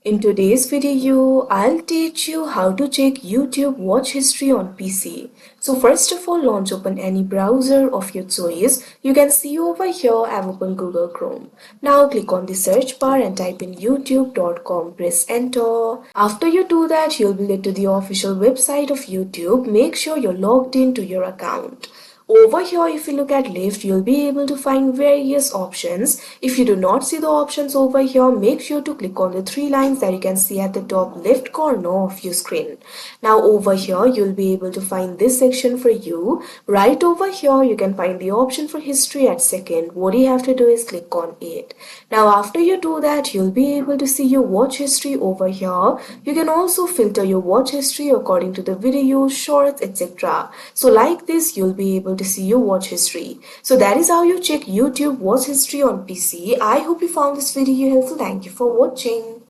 In today's video, I'll teach you how to check YouTube watch history on PC. So first of all, launch open any browser of your choice. You can see over here I've opened Google Chrome. Now click on the search bar and type in youtube.com. Press enter. After you do that, you'll be led to the official website of YouTube. Make sure you're logged into your account. Over here, if you look at left, you'll be able to find various options. If you do not see the options over here, make sure to click on the three lines that you can see at the top left corner of your screen. Now over here, you'll be able to find this section for you. Right over here, you can find the option for history at second. What you have to do is click on it. Now after you do that, you'll be able to see your watch history over here. You can also filter your watch history according to the videos, shorts, etc. So like this, you'll be able to see your watch history. So that is how you check YouTube watch history on PC. I hope you found this video helpful. Thank you for watching.